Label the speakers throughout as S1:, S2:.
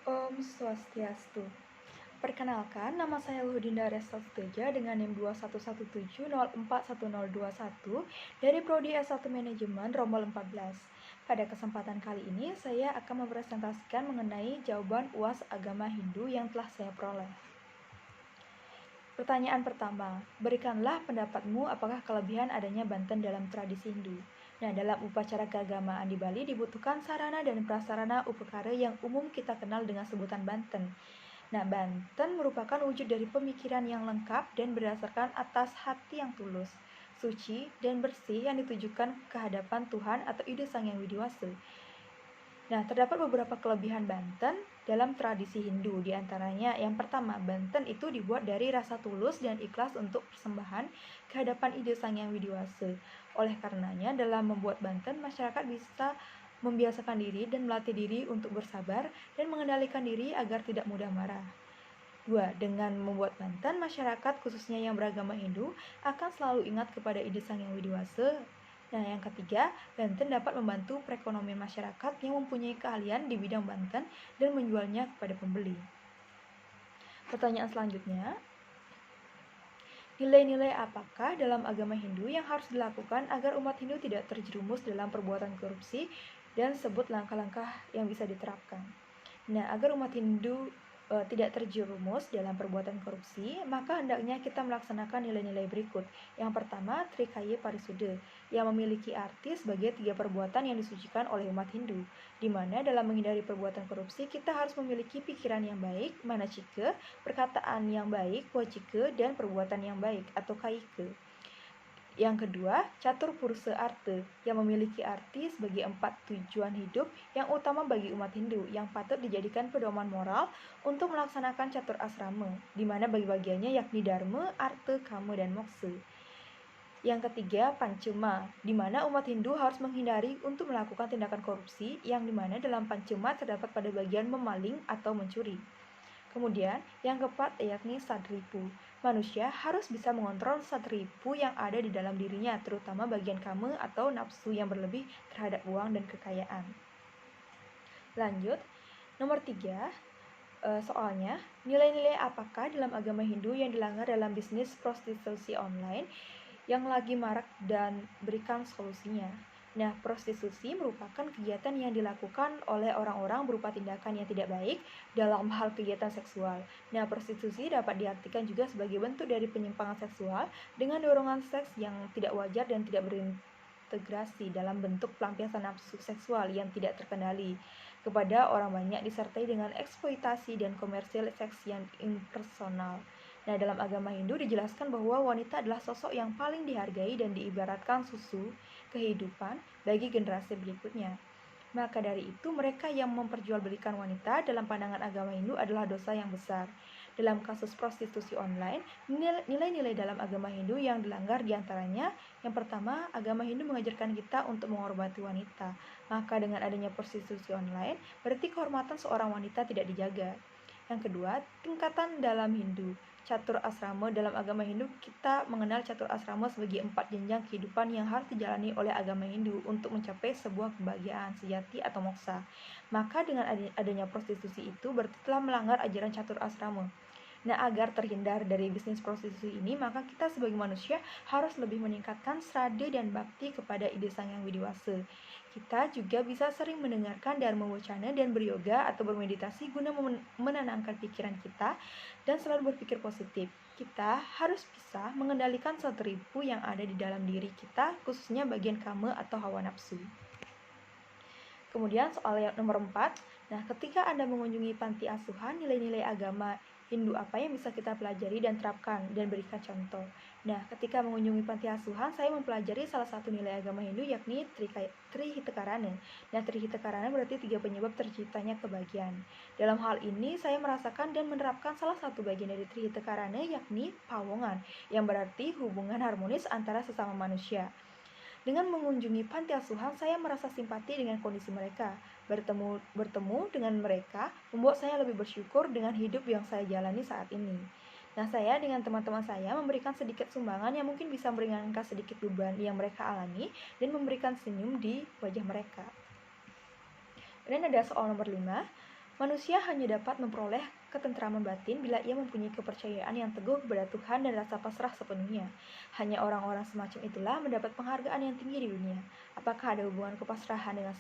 S1: Om Swastiastu. Perkenalkan, nama saya Luhudinda Resta Suteja dengan NIM 2117041021 dari Prodi S1 Manajemen Rombol 14. Pada kesempatan kali ini, saya akan mempresentasikan mengenai jawaban UAS Agama Hindu yang telah saya peroleh. Pertanyaan pertama, berikanlah pendapatmu apakah kelebihan adanya Banten dalam tradisi Hindu. Nah, dalam upacara keagamaan di Bali dibutuhkan sarana dan prasarana upakara yang umum kita kenal dengan sebutan Banten. Nah, Banten merupakan wujud dari pemikiran yang lengkap dan berdasarkan atas hati yang tulus, suci, dan bersih yang ditujukan ke hadapan Tuhan atau ide Sang Yang Widiwasa. Nah, terdapat beberapa kelebihan Banten dalam tradisi Hindu, di antaranya yang pertama, Banten itu dibuat dari rasa tulus dan ikhlas untuk persembahan ke hadapan ide Sang Yang Widiwasa. Oleh karenanya, dalam membuat Banten, masyarakat bisa membiasakan diri dan melatih diri untuk bersabar dan mengendalikan diri agar tidak mudah marah. 2. Dengan membuat Banten, masyarakat khususnya yang beragama Hindu akan selalu ingat kepada ide Sang Yang Widiwasa. Nah, yang ketiga, Banten dapat membantu perekonomian masyarakat yang mempunyai keahlian di bidang Banten dan menjualnya kepada pembeli. Pertanyaan selanjutnya, nilai-nilai apakah dalam agama Hindu yang harus dilakukan agar umat Hindu tidak terjerumus dalam perbuatan korupsi, dan sebut langkah-langkah yang bisa diterapkan. Nah, agar umat Hindu tidak terjerumus dalam perbuatan korupsi, maka hendaknya kita melaksanakan nilai-nilai berikut. Yang pertama, Trikaya Parisuddha, yang memiliki arti sebagai 3 perbuatan yang disucikan oleh umat Hindu, di mana dalam menghindari perbuatan korupsi, kita harus memiliki pikiran yang baik, manacika, perkataan yang baik, wacika, dan perbuatan yang baik, atau kaika. Yang kedua, Catur Purusha Artha, yang memiliki arti sebagai 4 tujuan hidup yang utama bagi umat Hindu yang patut dijadikan pedoman moral untuk melaksanakan catur asrama, di mana bagi-bagiannya yakni Dharma, Artha, Kama, dan Moksa. Yang ketiga, Pancema, di mana umat Hindu harus menghindari untuk melakukan tindakan korupsi, yang di mana dalam Pancema terdapat pada bagian memaling atau mencuri. Kemudian, yang keempat yakni Sadripu. Manusia harus bisa mengontrol Sadripu yang ada di dalam dirinya, terutama bagian kama atau nafsu yang berlebih terhadap uang dan kekayaan. Lanjut, nomor 3, soalnya, nilai-nilai apakah dalam agama Hindu yang dilanggar dalam bisnis prostitusi online yang lagi marak dan berikan solusinya. Nah, prostitusi merupakan kegiatan yang dilakukan oleh orang-orang berupa tindakan yang tidak baik dalam hal kegiatan seksual. Nah, prostitusi dapat diartikan juga sebagai bentuk dari penyimpangan seksual dengan dorongan seks yang tidak wajar dan tidak berintegrasi dalam bentuk pelampiasan nafsu seksual yang tidak terkendali kepada orang banyak disertai dengan eksploitasi dan komersil seks yang impersonal. Nah, dalam agama Hindu dijelaskan bahwa wanita adalah sosok yang paling dihargai dan diibaratkan susu kehidupan bagi generasi berikutnya. Maka dari itu, mereka yang memperjualbelikan wanita dalam pandangan agama Hindu adalah dosa yang besar. Dalam kasus prostitusi online, nilai-nilai dalam agama Hindu yang dilanggar diantaranya, yang pertama, agama Hindu mengajarkan kita untuk menghormati wanita. Maka dengan adanya prostitusi online, berarti kehormatan seorang wanita tidak dijaga. Yang kedua, tingkatan dalam Hindu. Catur asrama dalam agama Hindu, kita mengenal catur asrama sebagai 4 jenjang kehidupan yang harus dijalani oleh agama Hindu untuk mencapai sebuah kebahagiaan sejati atau moksa. Maka dengan adanya prostitusi itu berarti telah melanggar ajaran catur asrama. Nah, agar terhindar dari bisnis prostitusi ini, maka kita sebagai manusia harus lebih meningkatkan srada dan bakti kepada ide Sang Yang Widiwasa. Kita juga bisa sering mendengarkan dharma wacana dan beryoga atau bermeditasi guna menenangkan pikiran kita dan selalu berpikir positif. Kita harus bisa mengendalikan Sadripu yang ada di dalam diri kita, khususnya bagian kama atau hawa nafsu. Kemudian soal yang nomor 4, nah ketika Anda mengunjungi panti asuhan, nilai-nilai agama Hindu apa yang bisa kita pelajari dan terapkan dan berikan contoh. Nah, ketika mengunjungi panti asuhan, saya mempelajari salah satu nilai agama Hindu yakni Trihitakarana. Nah, Trihitakarana berarti 3 penyebab terciptanya kebahagiaan. Dalam hal ini, saya merasakan dan menerapkan salah satu bagian dari Trihitakarana yakni pawongan, yang berarti hubungan harmonis antara sesama manusia. Dengan mengunjungi panti asuhan, saya merasa simpati dengan kondisi mereka. Bertemu dengan mereka membuat saya lebih bersyukur dengan hidup yang saya jalani saat ini. Nah, saya dengan teman-teman saya memberikan sedikit sumbangan yang mungkin bisa meringankan sedikit beban yang mereka alami dan memberikan senyum di wajah mereka. Dan ada soal nomor 5. Manusia hanya dapat memperoleh ketentraman batin bila ia mempunyai kepercayaan yang teguh kepada Tuhan dan rasa pasrah sepenuhnya. Hanya orang-orang semacam itulah mendapat penghargaan yang tinggi di dunia. Apakah ada hubungan kepasrahan dengan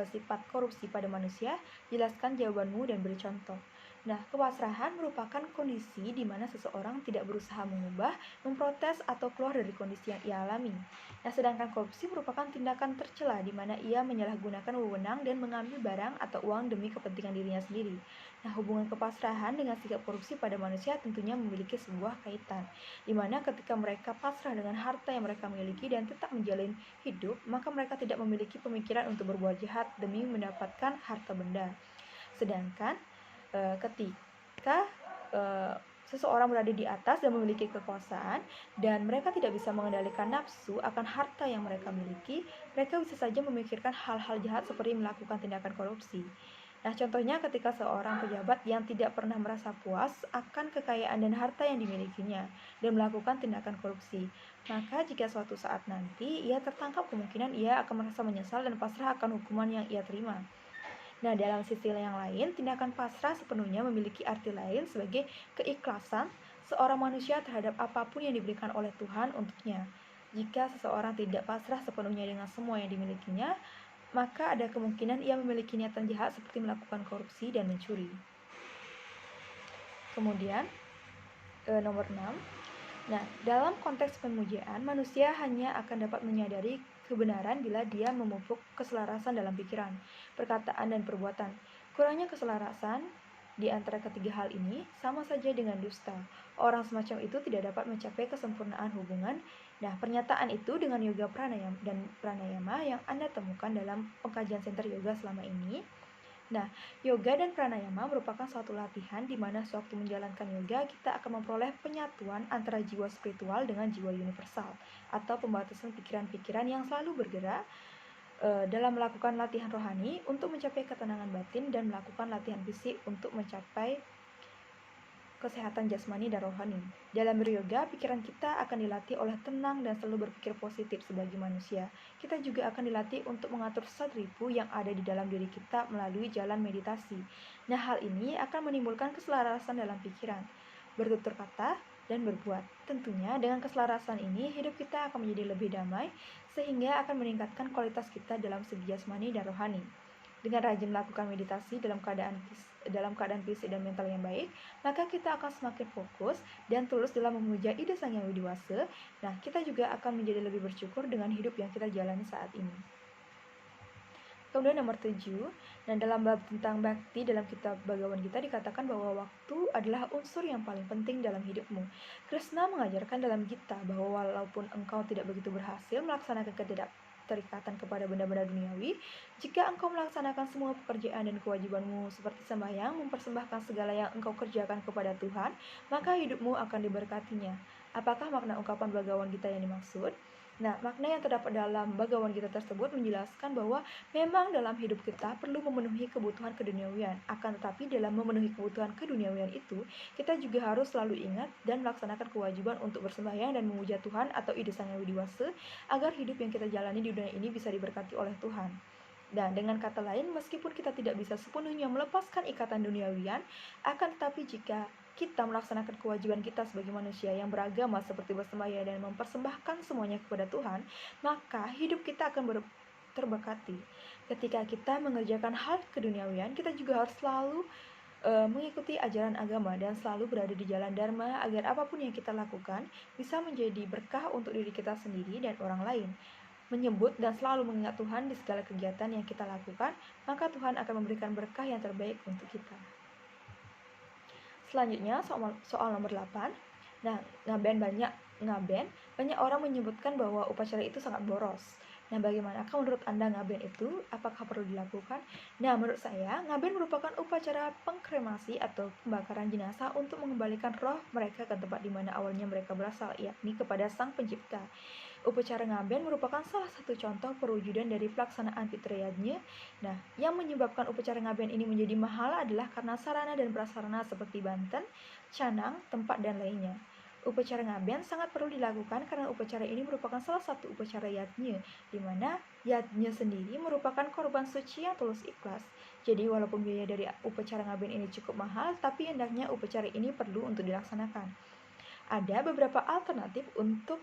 S1: sifat korupsi pada manusia? Jelaskan jawabanmu dan beri contoh. Nah, kepasrahan merupakan kondisi di mana seseorang tidak berusaha mengubah, memprotes, atau keluar dari kondisi yang ia alami. Nah, sedangkan korupsi merupakan tindakan tercela di mana ia menyalahgunakan wewenang dan mengambil barang atau uang demi kepentingan dirinya sendiri. Nah, hubungan kepasrahan dengan sikap korupsi pada manusia tentunya memiliki sebuah kaitan, di mana ketika mereka pasrah dengan harta yang mereka miliki dan tetap menjalin hidup, maka mereka tidak memiliki pemikiran untuk berbuat jahat demi mendapatkan harta benda. Sedangkan ketika seseorang berada di atas dan memiliki kekuasaan dan mereka tidak bisa mengendalikan nafsu akan harta yang mereka miliki, mereka bisa saja memikirkan hal-hal jahat seperti melakukan tindakan korupsi. Nah, contohnya ketika seorang pejabat yang tidak pernah merasa puas akan kekayaan dan harta yang dimilikinya dan melakukan tindakan korupsi, maka jika suatu saat nanti ia tertangkap, kemungkinan ia akan merasa menyesal dan pasrah akan hukuman yang ia terima. Nah, dalam sisi yang lain, tindakan pasrah sepenuhnya memiliki arti lain sebagai keikhlasan seorang manusia terhadap apapun yang diberikan oleh Tuhan untuknya. Jika seseorang tidak pasrah sepenuhnya dengan semua yang dimilikinya, maka ada kemungkinan ia memiliki niatan jahat seperti melakukan korupsi dan mencuri. Kemudian, nomor 6. Nah, dalam konteks pemujaan, manusia hanya akan dapat menyadari kebenaran bila dia memupuk keselarasan dalam pikiran, perkataan, dan perbuatan. Kurangnya keselarasan di antara ketiga hal ini sama saja dengan dusta. Orang semacam itu tidak dapat mencapai kesempurnaan hubungan. Nah, pernyataan itu dengan yoga pranayama yang Anda temukan dalam pengkajian center yoga selama ini. Nah, yoga dan pranayama merupakan suatu latihan di mana sewaktu menjalankan yoga, kita akan memperoleh penyatuan antara jiwa spiritual dengan jiwa universal, atau pembatasan pikiran-pikiran yang selalu bergerak dalam melakukan latihan rohani untuk mencapai ketenangan batin dan melakukan latihan fisik untuk mencapai kesehatan jasmani dan rohani. Dalam beryoga, pikiran kita akan dilatih oleh tenang dan selalu berpikir positif sebagai manusia. Kita juga akan dilatih untuk mengatur sadripu yang ada di dalam diri kita melalui jalan meditasi. Nah, hal ini akan menimbulkan keselarasan dalam pikiran, bertutur kata, dan berbuat. Tentunya dengan keselarasan ini, hidup kita akan menjadi lebih damai, sehingga akan meningkatkan kualitas kita dalam segi jasmani dan rohani. Dengan rajin melakukan meditasi dalam keadaan fisik dan mental yang baik, maka kita akan semakin fokus dan tulus dalam memuja ide Sang Yang Widiwasa. Nah, kita juga akan menjadi lebih bersyukur dengan hidup yang kita jalani saat ini. Kemudian nomor 7, dan dalam bab tentang bakti dalam kitab Bhagavad Gita dikatakan bahwa waktu adalah unsur yang paling penting dalam hidupmu. Krishna mengajarkan dalam Gita bahwa walaupun engkau tidak begitu berhasil melaksanakan keterikatan kepada benda-benda duniawi, jika engkau melaksanakan semua pekerjaan dan kewajibanmu seperti sembahyang, mempersembahkan segala yang engkau kerjakan kepada Tuhan, maka hidupmu akan diberkatinya. Apakah makna ungkapan Bhagavad Gita yang dimaksud? Nah, makna yang terdapat dalam Bhagavad Gita tersebut menjelaskan bahwa memang dalam hidup kita perlu memenuhi kebutuhan keduniawian. Akan tetapi dalam memenuhi kebutuhan keduniawian itu, kita juga harus selalu ingat dan melaksanakan kewajiban untuk bersembahyang dan memuja Tuhan atau ide Sang Yang Widiwasa agar hidup yang kita jalani di dunia ini bisa diberkati oleh Tuhan. Dan dengan kata lain, meskipun kita tidak bisa sepenuhnya melepaskan ikatan duniawian, akan tetapi jika kita melaksanakan kewajiban kita sebagai manusia yang beragama seperti bersembahyang dan mempersembahkan semuanya kepada Tuhan, maka hidup kita akan terberkati. Ketika kita mengerjakan hal keduniawian, kita juga harus selalu mengikuti ajaran agama dan selalu berada di jalan dharma agar apapun yang kita lakukan bisa menjadi berkah untuk diri kita sendiri dan orang lain. Menyebut dan selalu mengingat Tuhan di segala kegiatan yang kita lakukan, maka Tuhan akan memberikan berkah yang terbaik untuk kita. Selanjutnya soal nomor 8. Nah, banyak orang menyebutkan bahwa upacara itu sangat boros. Nah, bagaimanakah menurut Anda ngaben itu? Apakah perlu dilakukan? Nah, menurut saya, ngaben merupakan upacara pengkremasi atau pembakaran jenazah untuk mengembalikan roh mereka ke tempat di mana awalnya mereka berasal, yakni kepada Sang Pencipta. Upacara ngaben merupakan salah satu contoh perwujudan dari pelaksanaan fitriyajna. Nah, yang menyebabkan upacara ngaben ini menjadi mahal adalah karena sarana dan prasarana seperti banten, canang, tempat, dan lainnya. Upacara ngaben sangat perlu dilakukan karena upacara ini merupakan salah satu upacara yajna, di mana yajna sendiri merupakan korban suci yang tulus ikhlas. Jadi walaupun biaya dari upacara ngaben ini cukup mahal, tapi hendaknya upacara ini perlu untuk dilaksanakan. Ada beberapa alternatif untuk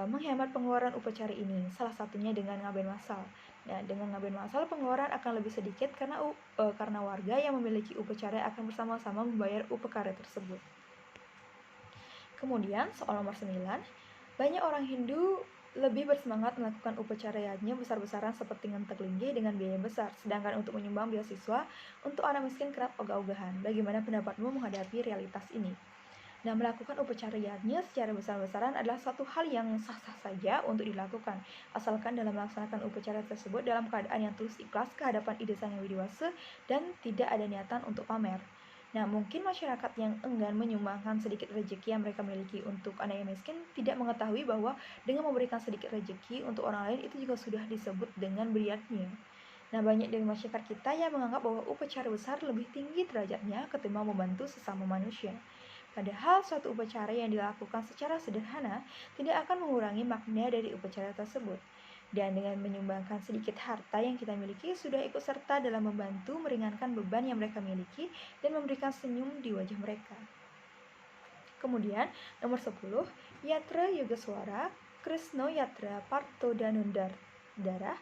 S1: menghemat pengeluaran upacara ini, salah satunya dengan ngaben massal. Nah, dengan ngaben massal pengeluaran akan lebih sedikit karena warga yang memiliki upacara akan bersama-sama membayar upacara tersebut. Kemudian, soal nomor 9, banyak orang Hindu lebih bersemangat melakukan upacara yajna besar-besaran seperti ngentek linggih dengan biaya besar, sedangkan untuk menyumbang beasiswa untuk anak miskin kerap ogah-ogahan. Bagaimana pendapatmu menghadapi realitas ini? Nah, melakukan upacara yajna secara besar-besaran adalah suatu hal yang sah-sah saja untuk dilakukan, asalkan dalam melaksanakan upacara tersebut dalam keadaan yang tulus ikhlas ke hadapan Ida Sang Yang Widi Wasa dan tidak ada niatan untuk pamer. Nah, mungkin masyarakat yang enggan menyumbangkan sedikit rezeki yang mereka miliki untuk anak yang miskin tidak mengetahui bahwa dengan memberikan sedikit rezeki untuk orang lain itu juga sudah disebut dengan beriatnya. Nah, banyak dari masyarakat kita yang menganggap bahwa upacara besar lebih tinggi derajatnya ketimbang membantu sesama manusia. Padahal suatu upacara yang dilakukan secara sederhana tidak akan mengurangi makna dari upacara tersebut. Dan dengan menyumbangkan sedikit harta yang kita miliki sudah ikut serta dalam membantu meringankan beban yang mereka miliki dan memberikan senyum di wajah mereka. Kemudian, nomor 10, Yatra Yogaswara, Krishna Yatra Parto Danundara,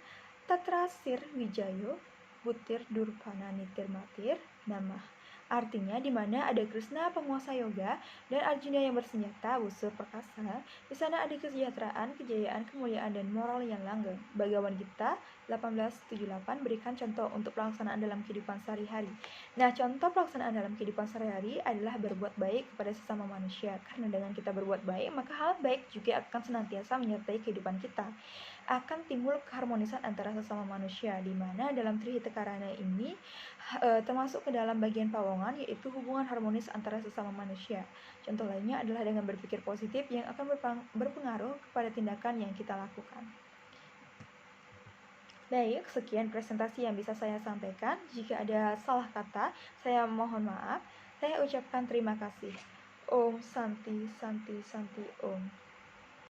S1: Tatra Sir Wijayo, Butir Durpana Nitir Matir, Namah. Artinya, di mana ada Krishna penguasa yoga dan Arjuna yang bersenjata busur perkasa, di sana ada kesejahteraan, kejayaan, kemuliaan, dan moral yang langgeng. Bhagavad Gita 1878 berikan contoh untuk pelaksanaan dalam kehidupan sehari-hari. Nah, contoh pelaksanaan dalam kehidupan sehari-hari adalah berbuat baik kepada sesama manusia. Karena dengan kita berbuat baik, maka hal baik juga akan senantiasa menyertai kehidupan kita. Akan timbul keharmonisan antara sesama manusia, di mana dalam Trihita ini termasuk ke dalam bagian pawongan, yaitu hubungan harmonis antara sesama manusia. Contoh lainnya adalah dengan berpikir positif yang akan berpengaruh kepada tindakan yang kita lakukan. Baik, sekian presentasi yang bisa saya sampaikan. Jika ada salah kata, saya mohon maaf. Saya ucapkan terima kasih. Om Santi Santi Santi Om.